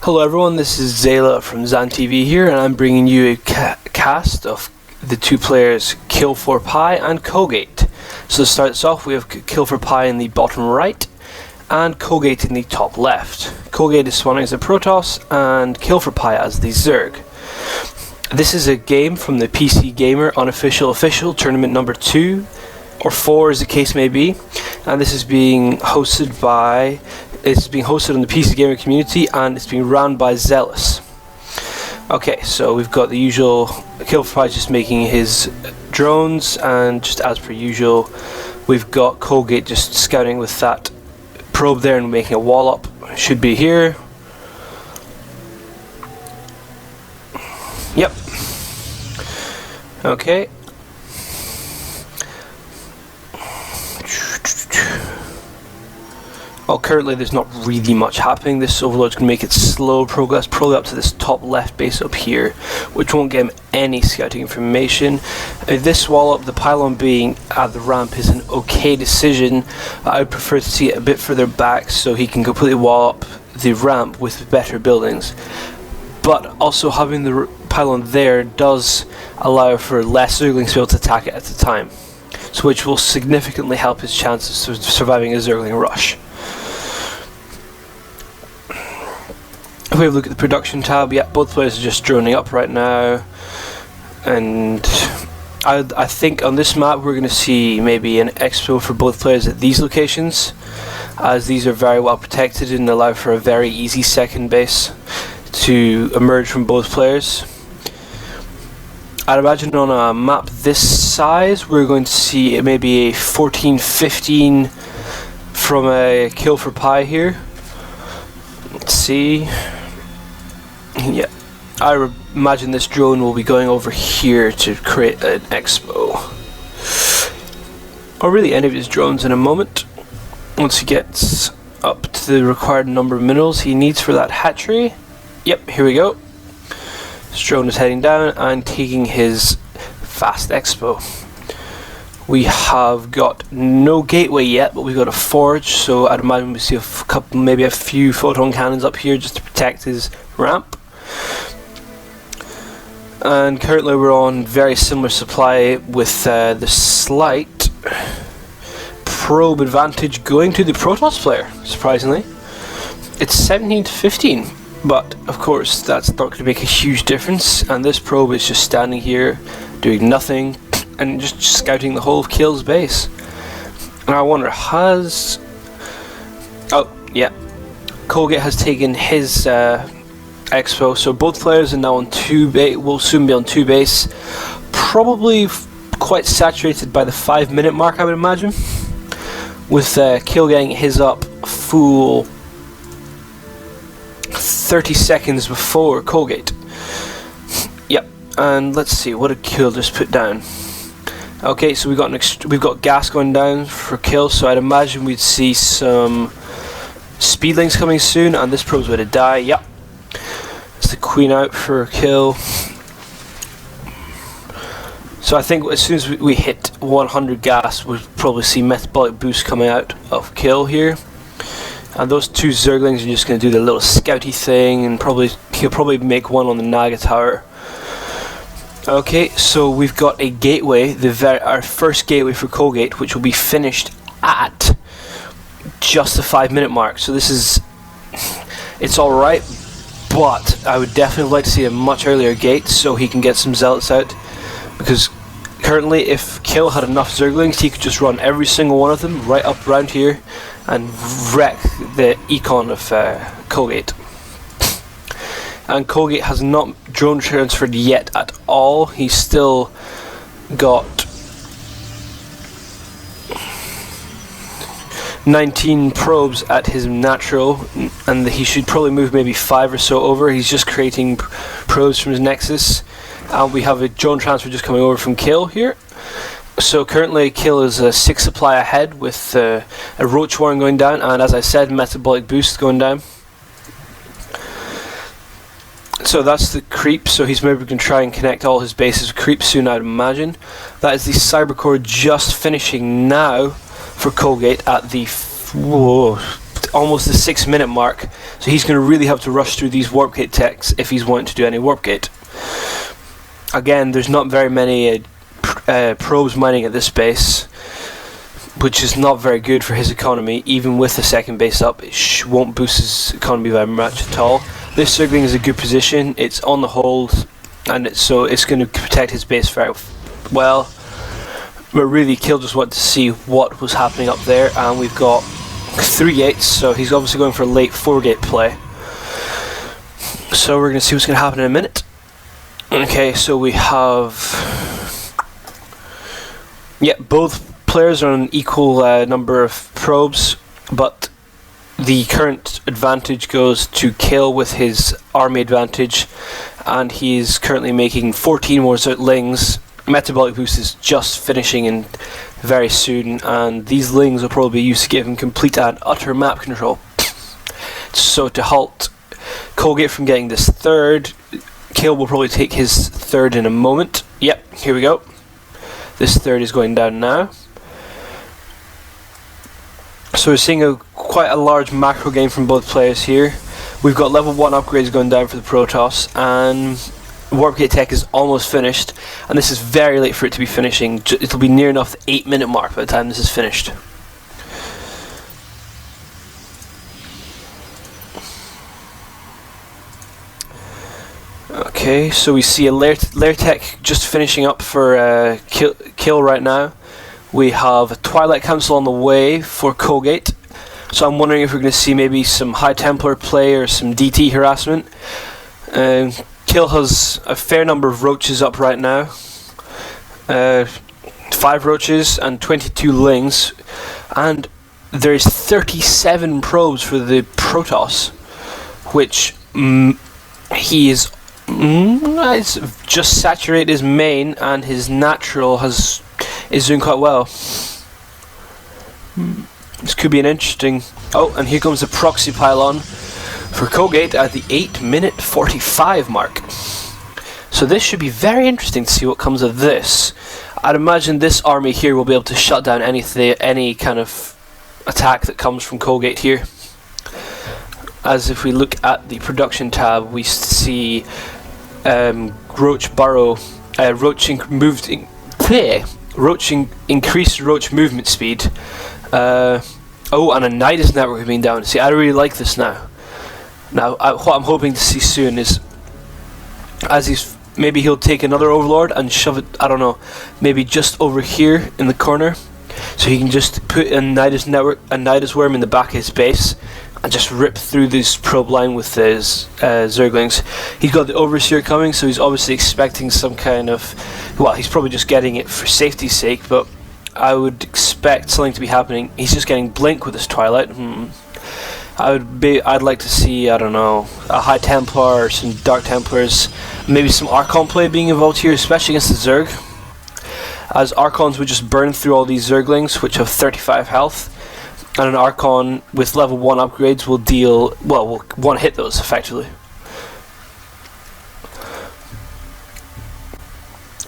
Hello everyone, this is Zala from Zan TV here, and I'm bringing you a cast of the two players Killforpie and Colgate. So to start us off, we have Killforpie in the bottom right and Colgate in the top left. Colgate is spawning as a Protoss and Killforpie as the Zerg. This is a game from the PC Gamer Official Tournament number 2 or 4 as the case may be, and this is being hosted on the PC Gamer community, and it's being run by Zala. Okay, so we've got the usual Killforpie just making his drones, and just as per usual, we've got Colgate just scouting with that probe there and making a wall up. Should be here. Yep. Okay. Well, currently there's not really much happening. This overload's going to make it slow progress, probably up to this top left base up here, which won't get him any scouting information. This wall up, the pylon being at the ramp, is an okay decision. I would prefer to see it a bit further back so he can completely wall up the ramp with better buildings. But also having the pylon there does allow for less Zerglings to be able to attack it at the time, so which will significantly help his chances of surviving a Zergling rush. If we have a look at the production tab, yeah, both players are just droning up right now, and I think on this map we're going to see maybe an expo for both players at these locations, as these are very well protected and allow for a very easy second base to emerge from both players. I'd imagine on a map this size we're going to see maybe a 14-15 from a Killforpie here. Let's see. Yeah, I imagine this drone will be going over here to create an expo, or really any of his drones in a moment, once he gets up to the required number of minerals he needs for that hatchery. Yep, here we go. This drone is heading down and taking his fast expo. We have got no gateway yet, but we've got a forge, so I'd imagine we see a couple, maybe a few photon cannons up here just to protect his ramp. And currently we're on very similar supply, with the slight probe advantage going to the Protoss player, surprisingly. It's 17-15, but of course that's not going to make a huge difference, and this probe is just standing here doing nothing and just scouting the whole of Kill's base. And I wonder, oh yeah, Colgate has taken his expo, so both players are now on 2 base, will soon be on 2 base, probably quite saturated by the 5-minute mark, I would imagine, with Kill getting his up full 30 seconds before Colgate. Yep, and let's see, what did Kill just put down? Okay, so we've got gas going down for Kill, so I'd imagine we'd see some speedlings coming soon, and this probe's going to die. Yep, it's the queen out for Kill. So I think as soon as we hit 100 gas, we'll probably see metabolic boost coming out of Kill here, and those 2 Zerglings are just going to do the little scouty thing, and he'll probably make one on the Naga tower. Okay, so we've got a gateway, our first gateway for Colgate, which will be finished at just the 5-minute mark. So it's alright, but I would definitely like to see a much earlier gate so he can get some zealots out, because currently if Kill had enough Zerglings, he could just run every single one of them right up around here and wreck the econ of Colgate. And Colgate has not drone transferred yet at all. He's still got 19 probes at his natural, and he should probably move maybe 5 or so over. He's just creating probes from his nexus, and we have a drone transfer just coming over from Kill here. So currently Kill is a 6 supply ahead, with a roach warren going down, and as I said, metabolic boost going down. So that's the creep, so he's maybe going to try and connect all his bases with creep soon, I'd imagine. That is the cybercore just finishing now for Colgate at the almost the 6-minute mark, so he's going to really have to rush through these warp gate techs if he's wanting to do any warp gate. Again, there's not very many probes mining at this base, which is not very good for his economy. Even with the second base up, it won't boost his economy very much at all. This Zergling is a good position, it's on the hold, and so it's going to protect his base very well. But really, Kill just wanted to see what was happening up there, and we've got 3 gates, so he's obviously going for a late 4-gate play. So we're going to see what's going to happen in a minute. Okay, so we have... yeah, both players are on an equal number of probes, but the current advantage goes to Kill with his army advantage, and he's currently making 14 more Zerglings. Metabolic boost is just finishing in very soon, and these lings will probably be used to give him complete and utter map control. So to halt Colgate from getting this third, Kill will probably take his third in a moment. Yep, here we go. This third is going down now. So we're seeing quite a large macro game from both players here. We've got level 1 upgrades going down for the Protoss, and Warp Gate Tech is almost finished, and this is very late for it to be finishing. It'll be near enough the 8-minute mark by the time this is finished. Okay, so we see a Lair Tech just finishing up for Kill right now. We have a Twilight Council on the way for Colgate, so I'm wondering if we're going to see maybe some High Templar play or some DT harassment. Kill has a fair number of roaches up right now. 5 roaches and 22 lings, and there's 37 probes for the Protoss, which he is just saturated his main, and his natural is doing quite well. This could be an interesting... oh, and here comes the proxy pylon for Colgate at the 8-minute 45 mark. So this should be very interesting to see what comes of this. I'd imagine this army here will be able to shut down any kind of attack that comes from Colgate here. As if we look at the production tab, we see Roach Burrow, increased Roach movement speed. Oh, and a Nidus network being down. See, I really like this now. Now, what I'm hoping to see soon is, maybe he'll take another Overlord and shove it, I don't know, maybe just over here in the corner, so he can just put a Nidus worm in the back of his base and just rip through this probe line with his Zerglings. He's got the Overseer coming, so he's obviously expecting some kind of, well, he's probably just getting it for safety's sake, but I would expect something to be happening. He's just getting Blink with his Twilight. I'd like to see, I don't know, a High Templar or some Dark Templars, maybe some Archon play being involved here, especially against the Zerg, as Archons would just burn through all these Zerglings, which have 35 health, and an Archon with level 1 upgrades will deal, well, will one-hit those effectively.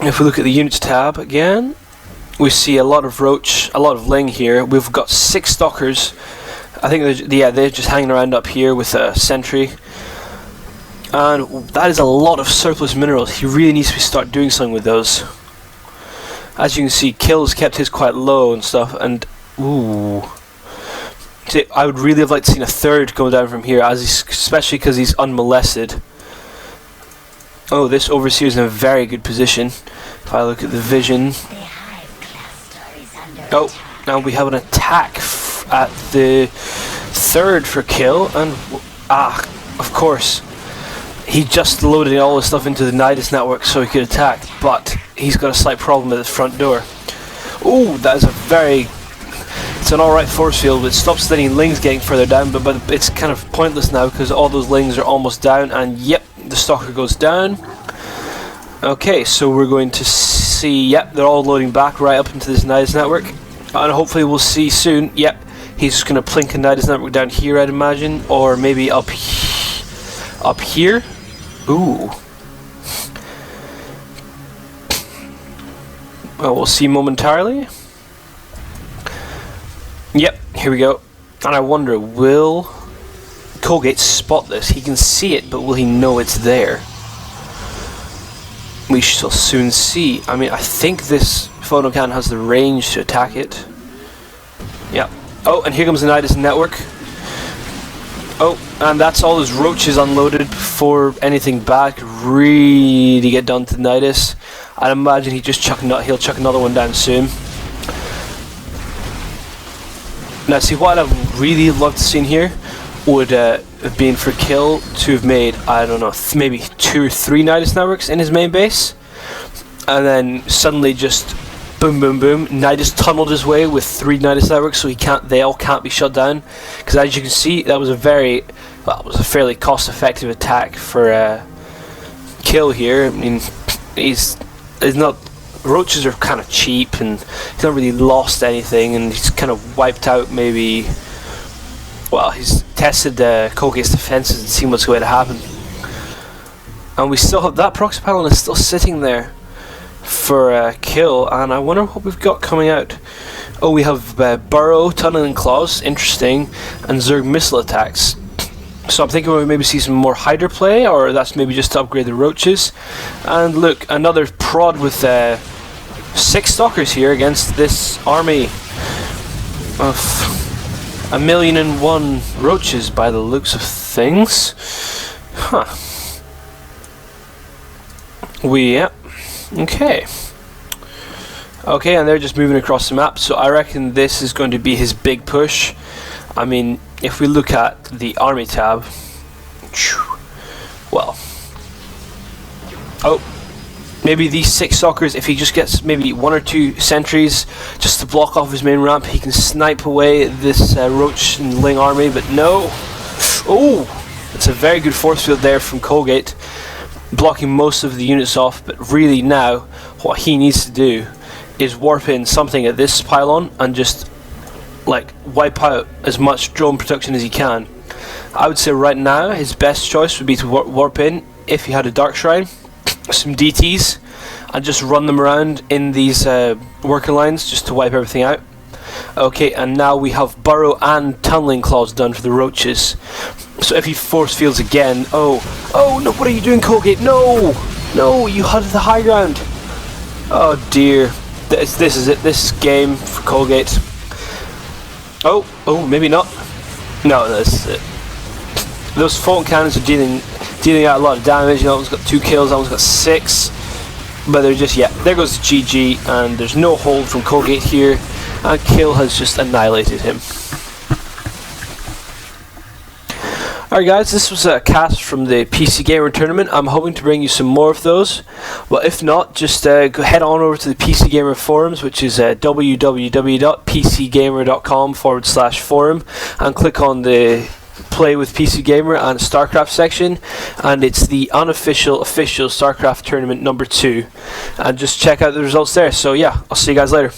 If we look at the units tab again, we see a lot of Roach, a lot of Ling here. We've got 6 Stalkers. I think they're just hanging around up here with a sentry, and that is a lot of surplus minerals. He really needs to start doing something with those. As you can see, Kill's kept his quite low and stuff, and ooh, see, I would really have liked to seen a third go down from here, especially because he's unmolested. Oh, this Overseer is in a very good position. If I look at the vision, oh, now we have an attack at the third for Kill, and of course he just loaded all his stuff into the Nidus network so he could attack, but he's got a slight problem at his front door. Oh, that is it's an alright force field. It stops any Lings getting further down, but it's kind of pointless now because all those Lings are almost down, and yep, the Stalker goes down. Okay, so we're going to see, yep, they're all loading back right up into this Nidus network, and hopefully we'll see soon, yep, he's just going to plink a Nidus network down here, I'd imagine, or maybe up here. Ooh. Well, we'll see momentarily. Yep, here we go. And I wonder, will Colgate spot this? He can see it, but will he know it's there? We shall soon see. I mean, I think this photo can has the range to attack it. Yeah. Oh, and here comes the Nidus network. Oh, and that's all his roaches unloaded before anything bad could really get done to Nidus. I'd imagine he'll chuck another one down soon. Now, see, what I've really loved to see in here would have been for Kill to have made, I don't know, maybe 2 or 3 Nidus networks in his main base, and then suddenly just boom, boom, boom. Nidus tunneled his way with 3 Nidus networks, so they all can't be shut down. Because as you can see, that was a fairly cost-effective attack for Kill here. I mean, he's not. Roaches are kind of cheap, and he's not really lost anything, and he's kind of wiped out maybe. Well, he's tested Colgate's defenses and seen what's going to happen. And we still have that proxy pylon is still sitting there for Kill, and I wonder what we've got coming out. Oh, we have Burrow, Tunneling Claws, interesting, and Zerg missile attacks. So I'm thinking we'll maybe see some more Hydra play, or that's maybe just to upgrade the roaches. And look, another prod with 6 stalkers here against this army of 1,000,001 roaches by the looks of things. Huh. Yeah. Okay. Okay, and they're just moving across the map, so I reckon this is going to be his big push. I mean, if we look at the army tab, well, oh, maybe these 6 stalkers, if he just gets maybe 1 or 2 sentries just to block off his main ramp, he can snipe away this Roach and Ling army, but no. Oh, it's a very good force field there from Colgate, blocking most of the units off, but really now what he needs to do is warp in something at this pylon and just like wipe out as much drone production as he can. I would say right now his best choice would be to warp in, if he had a Dark Shrine, some DTs, and just run them around in these working lines just to wipe everything out. Okay, and now we have Burrow and Tunneling Claws done for the roaches. So if he force fields again, oh no, what are you doing, Colgate? No, you had the high ground. Oh dear, this is it. This is game for Colgate. Oh, maybe not. No, this is it. Those Fulton cannons are dealing out a lot of damage. You know, one's got 2 kills, that one's got 6. But they're just, yeah, there goes GG, and there's no hold from Colgate here, and Kill has just annihilated him. Alright guys, this was a cast from the PC Gamer Tournament. I'm hoping to bring you some more of those. Well, if not, just go head on over to the PC Gamer forums, which is www.pcgamer.com/forum, and click on the Play with PC Gamer and StarCraft section, and it's the unofficial official StarCraft Tournament number 2, and just check out the results there. So yeah, I'll see you guys later.